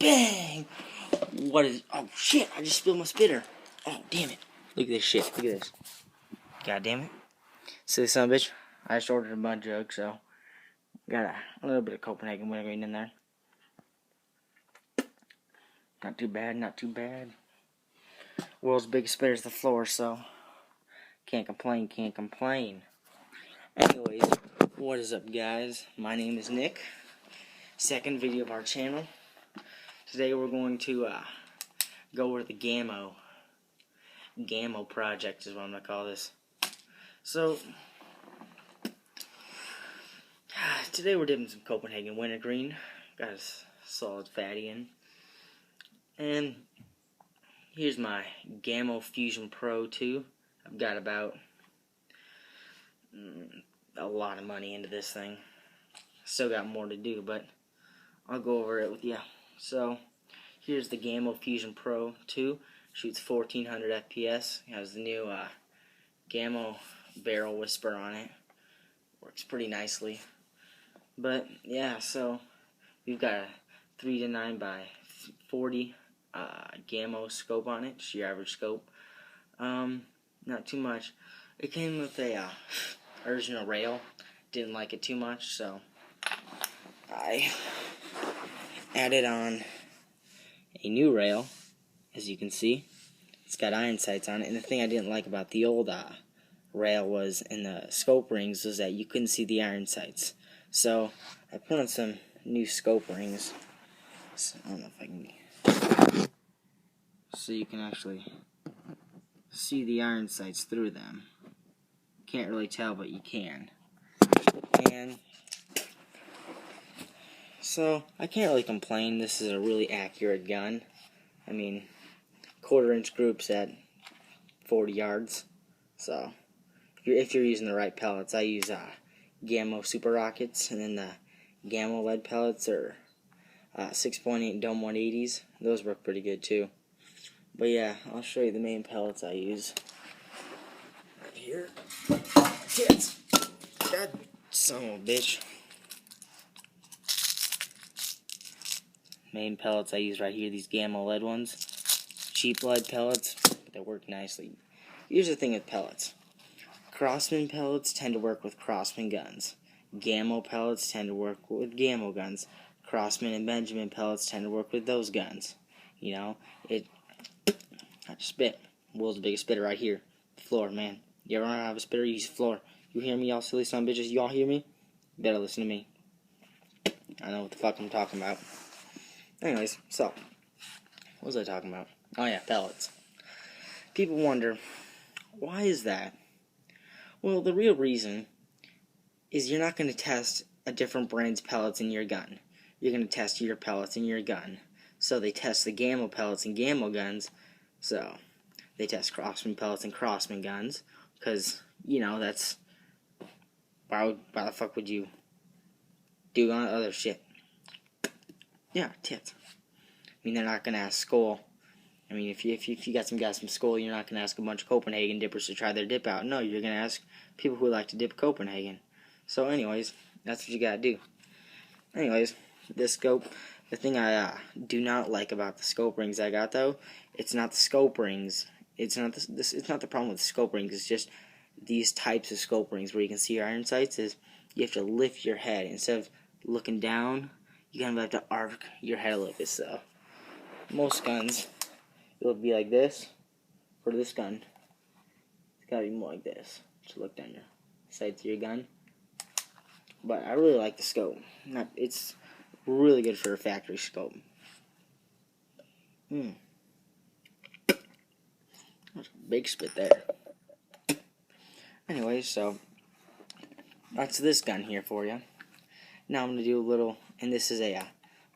Bang! What is... Oh, shit. I just spilled my spitter. Oh, damn it. Look at this shit. Look at this. God damn it. Silly son of a bitch. I just ordered a mud jug, so... Got a little bit of Copenhagen wintergreen in there. Not too bad, not too bad. World's biggest spitter is the floor, so... Can't complain, can't complain. Anyways, what is up, guys? My name is Nick. Second video of our channel. Today we're going to go over the Gammo project is what I'm going to call this. So, today we're dipping some Copenhagen wintergreen. Got a solid fatty in. And here's my Gammo Fusion Pro 2. I've got about a lot of money into this thing. Still got more to do, but I'll go over it with you. So, here's the Gammo Fusion Pro 2. Shoots 1400 FPS. Has the new Gammo barrel whisper on it. Works pretty nicely. But, yeah, so we've got a 3 to 9 by 40 Gammo scope on it. Just your average scope. Not too much. It came with a original rail. Didn't like it too much, so I added on a new rail, as you can see. It's got iron sights on it, and the thing I didn't like about the old rail was in the scope rings was that you couldn't see the iron sights. So I put on some new scope rings. So, I don't know if I can... So you can actually see the iron sights through them. Can't really tell, but you can. And so I can't really complain. This is a really accurate gun. I mean, 1/4-inch groups at 40 yards. So if you're using the right pellets, I use Gammo Super Rockets, and then the Gammo lead pellets are 6.8 Dome 180s. Those work pretty good too. But yeah, I'll show you the main pellets I use. Right here. Tits. God son of a bitch. Main pellets I use right here, these Gammo lead ones. Cheap lead pellets, but they work nicely. Here's the thing with pellets. Crossman pellets tend to work with Crossman guns. Gammo pellets tend to work with Gammo guns. Crossman and Benjamin pellets tend to work with those guns. You know, I just spit. World's biggest spitter right here. The floor, man. You ever have a spitter? Use the floor. You hear me, y'all silly son of bitches? You all hear me? You better listen to me. I know what the fuck I'm talking about. Anyways, so, what was I talking about? Oh yeah, pellets. People wonder, why is that? Well, the real reason is you're not going to test a different brand's pellets in your gun. You're going to test your pellets in your gun. So they test the Gammo pellets in Gammo guns. So they test Crossman pellets in Crossman guns. Because, you know, that's... Why the fuck would you do other shit? Yeah, tits. I mean, they're not going to ask Skull. I mean, if you got some guys from Skull, you're not going to ask a bunch of Copenhagen dippers to try their dip out. No, you're going to ask people who like to dip Copenhagen. So anyways, that's what you got to do. Anyways, this scope, the thing I do not like about the scope rings I got, though, it's not the scope rings. It's not the problem with the scope rings. It's just these types of scope rings where you can see your iron sights is you have to lift your head. Instead of looking down, you kind of have to arc your head a little bit. So most guns, it'll be like this. For this gun, it's got to be more like this. Just look down your sights of your gun. But I really like the scope. It's really good for a factory scope. That's a big spit there. Anyway, so that's this gun here for you. Now I'm going to do a little, and this is a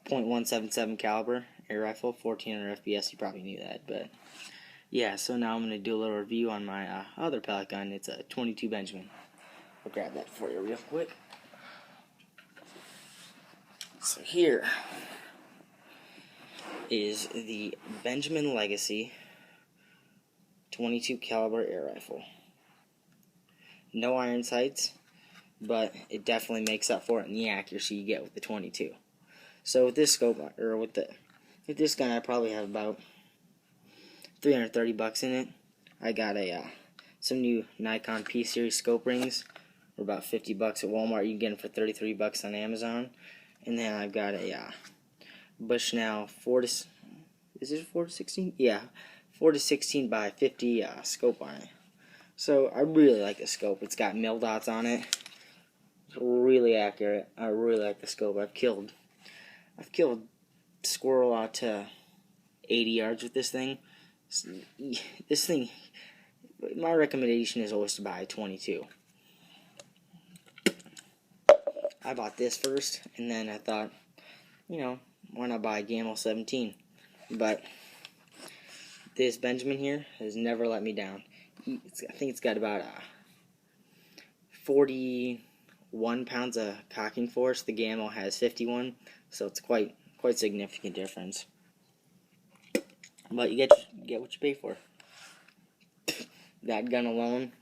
.177 caliber air rifle, 1400 FPS. You probably knew that, but yeah. So now I'm going to do a little review on my other pellet gun. It's a 22 Benjamin. I'll grab that for you real quick. So here is the Benjamin Legacy 22 caliber air rifle. No iron sights, but it definitely makes up for it in the accuracy you get with the 22. So with this scope, or with the With this gun, I probably have about $330 in it. I got some new Nikon P series scope rings for about $50 at Walmart. You can get them for $33 on Amazon. And then I've got a Bushnell 4-16? Yeah, 4-16 by 50 scope on it. So I really like the scope. It's got mil dots on it. It's really accurate. I really like the scope. I've killed squirrel out to 80 yards with this thing. This thing, my recommendation is always to buy a 22. I bought this first, and then I thought, why not buy a Gamma 17? But this Benjamin here has never let me down. I think it's got about 41 pounds of cocking force. The Gamma has 51, so it's quite significant difference. But you get what you pay for. That gun alone,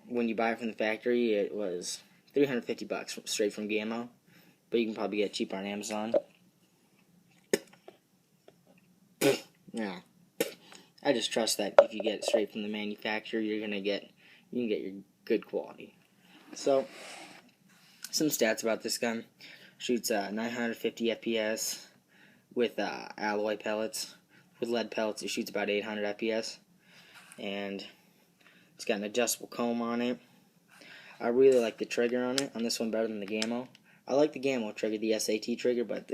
when you buy it from the factory, it was $350 straight from Gamma, but you can probably get it cheaper on Amazon. Yeah, I just trust that if you get it straight from the manufacturer, you can get your good quality. So, some stats about this gun: shoots 950 FPS with alloy pellets. With lead pellets, it shoots about 800 FPS, and it's got an adjustable comb on it. I really like the trigger on it, on this one better than the Gamma. I like the Gamma trigger, the SAT trigger, but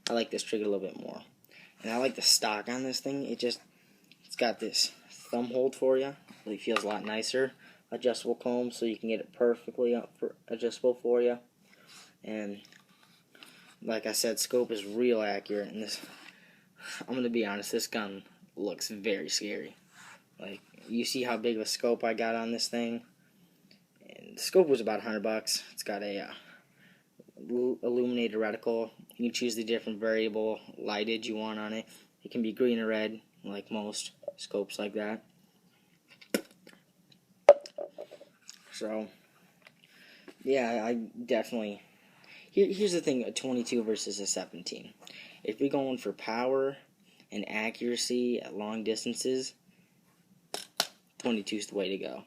I like this trigger a little bit more. And I like the stock on this thing. It's got this thumb hold for you. It really feels a lot nicer. Adjustable comb, so you can get it perfectly adjustable for you. And like I said, scope is real accurate. And I'm going to be honest, this gun looks very scary. Like, you see how big of a scope I got on this thing? And the scope was about $100. It's got a illuminated reticle. You can choose the different variable lightage you want on it. It can be green or red, like most scopes like that. So, yeah, I definitely... Here's the thing, a 22 versus a 17. If you're going for power and accuracy at long distances, 22 is the way to go.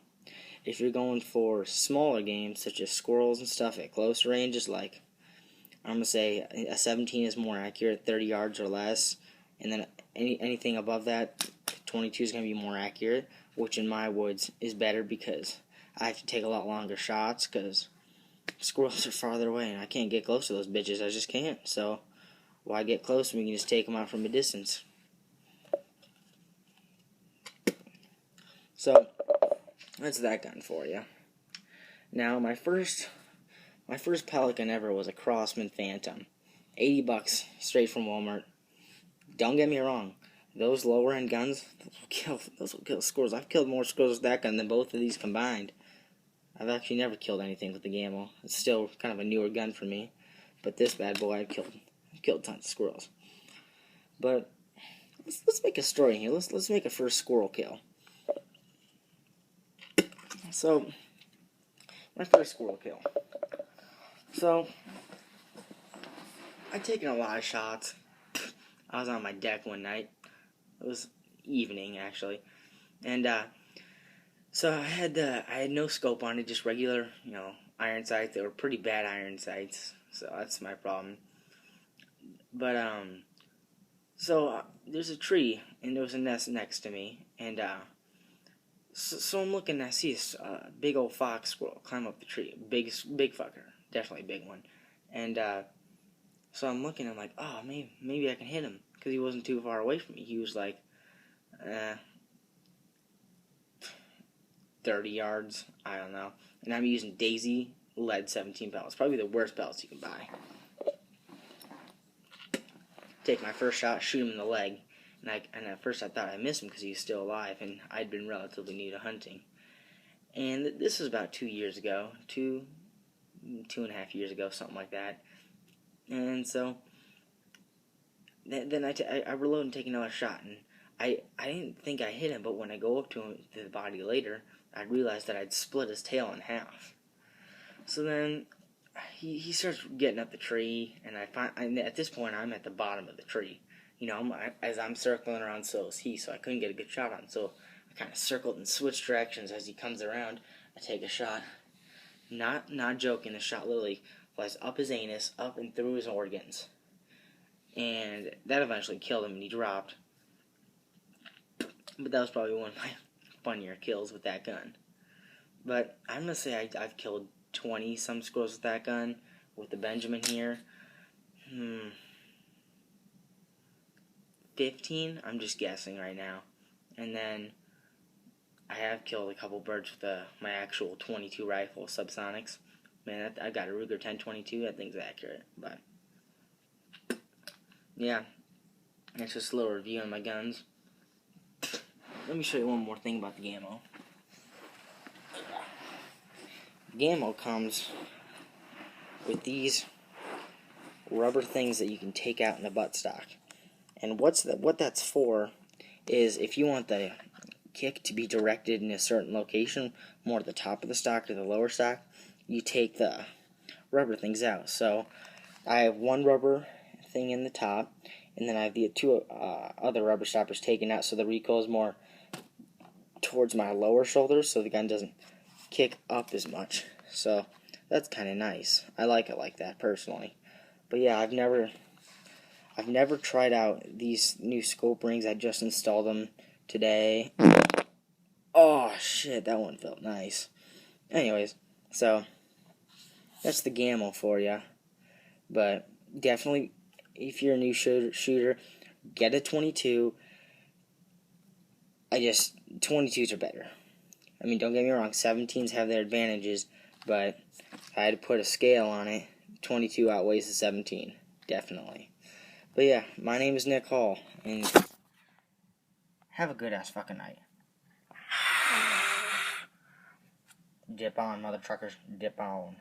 If you're going for smaller games, such as squirrels and stuff at close ranges, like, I'm going to say a 17 is more accurate, 30 yards or less, and then anything above that, 22 is going to be more accurate, which in my woods is better because I have to take a lot longer shots because squirrels are farther away and I can't get close to those bitches. I just can't. So why get close when we can just take them out from a distance? So that's that gun for you. Now my first pellet gun ever was a Crossman Phantom, $80 straight from Walmart. Don't get me wrong, those lower end guns, those will kill squirrels. I've killed more squirrels with that gun than both of these combined. I've actually never killed anything with the Gamma. It's still kind of a newer gun for me, but this bad boy, I've killed tons of squirrels. But let's make a story here. Let's make a first squirrel kill. So my first squirrel kill. So I'd taken a lot of shots. I was on my deck one night. It was evening actually, and so I had no scope on it, just regular, iron sights. They were pretty bad iron sights, so that's my problem. But so there's a tree and there was a nest next to me, and so I'm looking. I see this big old fox squirrel climb up the tree. Big fucker, definitely a big one. And so I'm looking. I'm like, oh, maybe I can hit him because he wasn't too far away from me. He was like 30 yards. I don't know. And I'm using Daisy lead 17 pellets. Probably the worst pellets you can buy. Take my first shot, shoot him in the leg. And at first I thought I missed him because he was still alive, and I'd been relatively new to hunting. And this was about 2 years ago, 2.5 years ago, something like that. And so then I reload and take another shot, and I didn't think I hit him, but when I go up to him, to the body later, I realized that I'd split his tail in half. So then he starts getting up the tree, and at this point I'm at the bottom of the tree. As I'm circling around, so is he. So I couldn't get a good shot on him. So I kind of circled and switched directions as he comes around. I take a shot. Not joking. The shot literally flies up his anus, up and through his organs, and that eventually killed him, and he dropped. But that was probably one of my funnier kills with that gun. But I'm gonna say I've killed 20 some squirrels with that gun, with the Benjamin here. 15, I'm just guessing right now. And then I have killed a couple birds with my actual 22 rifle, subsonics. Man, I got a Ruger 1022, that thing's accurate. But yeah, that's just a little review on my guns. Let me show you one more thing about the Gammo. Gammo comes with these rubber things that you can take out in the buttstock. And what that's for is if you want the kick to be directed in a certain location, more at the top of the stock or the lower stock, you take the rubber things out. So I have one rubber thing in the top, and then I have the two other rubber stoppers taken out, so the recoil is more towards my lower shoulder, so the gun doesn't kick up as much. So that's kind of nice. I like it like that personally. But yeah, I've never tried out these new scope rings. I just installed them today. Oh shit, that one felt nice. Anyways, so that's the Gammo for you. But definitely, if you're a new shooter, get a 22. 22s are better. I mean, don't get me wrong, 17s have their advantages, but if I had to put a scale on it, 22 outweighs the 17, definitely. But yeah, my name is Nick Hall, and have a good ass fucking night. Dip on, mother truckers, dip on.